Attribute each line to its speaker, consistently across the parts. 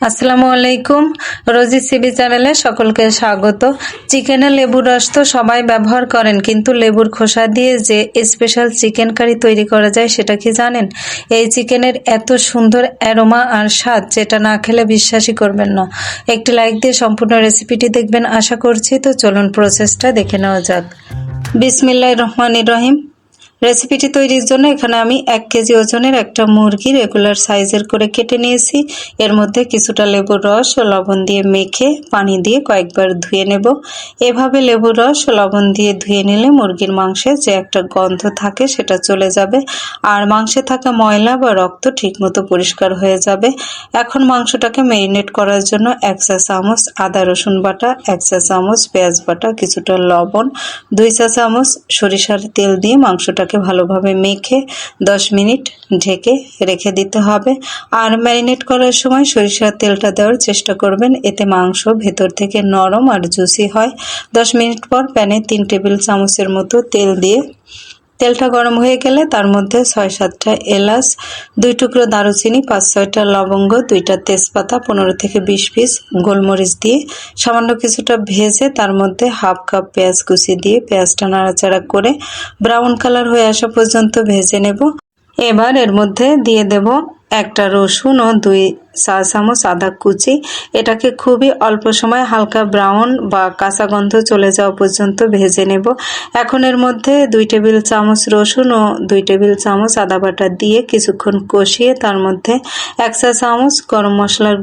Speaker 1: আসসালামু আলাইকুম। রোজি সিবি চ্যানেলে সকলকে স্বাগত। চিকেনে লেবুর রস তো সবাই ব্যবহার করেন, কিন্তু লেবুর খোসা দিয়ে যে স্পেশাল চিকেন কারি তৈরি করা যায় সেটা কি জানেন? এই চিকেনের এত সুন্দর অ্যারোমা আর স্বাদ, যেটা না খেলে বিশ্বাসই করবেন না। একটি লাইক দিয়ে সম্পূর্ণ রেসিপিটি দেখবেন আশা করছি। তো চলুন প্রসেসটা দেখে নেওয়া যাক। বিসমিল্লাহির রহমানির রহিম। রেসিপিটি তৈরির জন্য এখানে আমি 1 কেজি ওজনের একটা মুরগি রেগুলার সাইজের করে কেটে নিয়েছি। এর মধ্যে কিছুটা লেবুর রস ও লবণ দিয়ে মেখে পানি দিয়ে কয়েকবার ধুয়ে নেব। এভাবে লেবুর রস ও লবণ দিয়ে ধুয়ে নিলে মুরগির মাংসে যে একটা গন্ধ থাকে সেটা চলে যাবে, আর মাংসে থাকা ময়লা বা রক্ত ঠিকমতো পরিষ্কার হয়ে যাবে। এখন মাংসটাকে ম্যারিনেট করার জন্য 1 চা চামচ আদা রসুন বাটা, 1 চা চামচ পেঁয়াজ বাটা, কিছুটা লবণ, 2 চা চামচ সরিষার তেল দিয়ে মাংসটাকে ভালোভাবে মেখে 10 মিনিট ঢেকে রেখে দিতে হবে। আর ম্যারিনেট করার সময় সরিষার তেলটা দেওয়ার চেষ্টা করবেন, এতে মাংস ভেতর থেকে নরম আর জুসি হয়। 10 মিনিট পর প্যানে 3 টেবিল চামচের মতো তেল দিয়ে তেলটা গরম হয়ে গেলে তার মধ্যে 6-7টা এলাচ, 2 টুকরো দারুচিনি, 5-6টা লবঙ্গ, 2টা তেজপাতা, 15 থেকে 20 পিস গোলমরিচ দিয়ে সামান্য কিছুটা ভেজে তার মধ্যে হাফ কাপ পেঁয়াজ কুচি দিয়ে পেঁয়াজটা নাড়াচাড়া করে ব্রাউন কালার হয়ে আসা পর্যন্ত ভেজে নেব। এবার এর মধ্যে দিয়ে দেব একটা রসুন ও 2 চা চামচ আদা কুচি। এটাকে খুবই অল্প সময় হালকা ব্রাউন বা কাঁচা গন্ধ চলে যাওয়া পর্যন্ত ভেজে নেব। এখন এর মধ্যে 2 টেবিল চামচ রসুন ও 2 টেবিল চামচ আদা বাটা দিয়ে কিছুক্ষণ কষিয়ে তার মধ্যে 1 চা চামচ গরম মশলার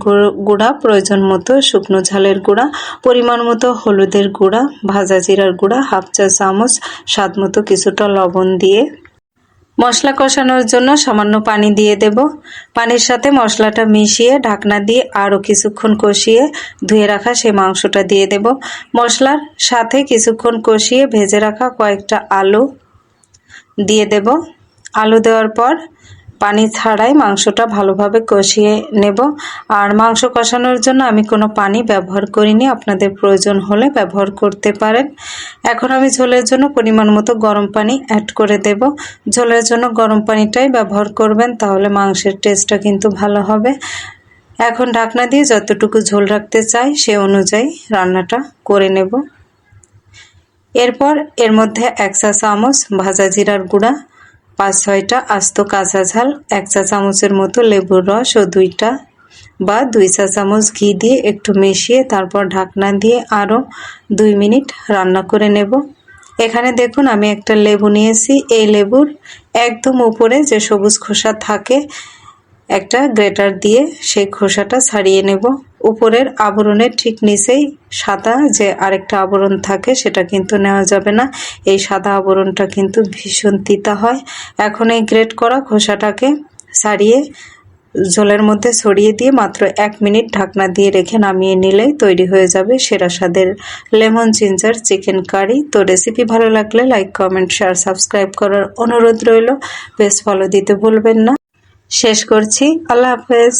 Speaker 1: গুঁড়া, প্রয়োজন মতো শুকনো ঝালের গুঁড়া, পরিমাণ মতো হলুদের গুঁড়া, ভাজা জিরার গুঁড়া, হাফ চা চামচ স্বাদ মতো কিছুটা লবণ দিয়ে মশলা কষানোর জন্য সামান্য পানি দিয়ে দেব। পানির সাথে মশলাটা মিশিয়ে ঢাকনা দিয়ে আরও কিছুক্ষণ কষিয়ে ধুয়ে রাখা সেই মাংসটা দিয়ে দেব। মশলার সাথে কিছুক্ষণ কষিয়ে ভেজে রাখা কয়েকটা আলু দিয়ে দেব। আলু দেওয়ার পর পানি ছাড়াই মাংসটা ভালোভাবে কষিয়ে নেব। আর মাংস কষানোর জন্য আমি কোনো পানি ব্যবহার করিনি, আপনাদের প্রয়োজন হলে ব্যবহার করতে পারেন। এখন আমি ঝোলের জন্য পরিমাণ মতো গরম পানি অ্যাড করে দেব। ঝোলের জন্য গরম পানিটাই ব্যবহার করবেন, তাহলে মাংসের টেস্টটা কিন্তু ভালো হবে। এখন ঢাকনা দিয়ে যতটুকু ঝোল রাখতে চাই সে অনুযায়ী রান্নাটা করে নেব। এরপর এর মধ্যে 1 চা চামচ ভাজা জিরার গুঁড়া, 5-6টা আস্ত কাঁচা ঝাল, 1 চা চামচের মতো লেবুর রস ও 2 চা চামচ ঘি দিয়ে একটু মিশিয়ে তারপর ঢাকনা দিয়ে আরও 2 মিনিট রান্না করে নেব। এখানে দেখুন আমি একটা লেবু নিয়েছি। এই লেবুর একদম উপরে যে সবুজ খোসা থাকে, একটা গ্রেটার দিয়ে সেই খোসাটা ছাড়িয়ে নেব। উপরের আবরণের ঠিক নিচেই সাদা যে আরেকটা আবরণ থাকে সেটা কিন্তু নেওয়া যাবে না। এই সাদা আবরণটা কিন্তু ভীষণ তিতা হয়। এখন এই গ্রেট করা খোসাটাকে ছাড়িয়ে ঝোলের মধ্যে ছড়িয়ে দিয়ে মাত্র 1 মিনিট ঢাকনা দিয়ে রেখে নামিয়ে নিলেই তৈরি হয়ে যাবে সেরা স্বাদের লেমন জিঞ্জার চিকেন কারি। তো রেসিপি ভালো লাগলে লাইক, কমেন্ট, শেয়ার, সাবস্ক্রাইব করার অনুরোধ রইল। পেজ ফলো দিতে ভুলবেন না। শেষ করছি। আল্লাহ হাফেজ।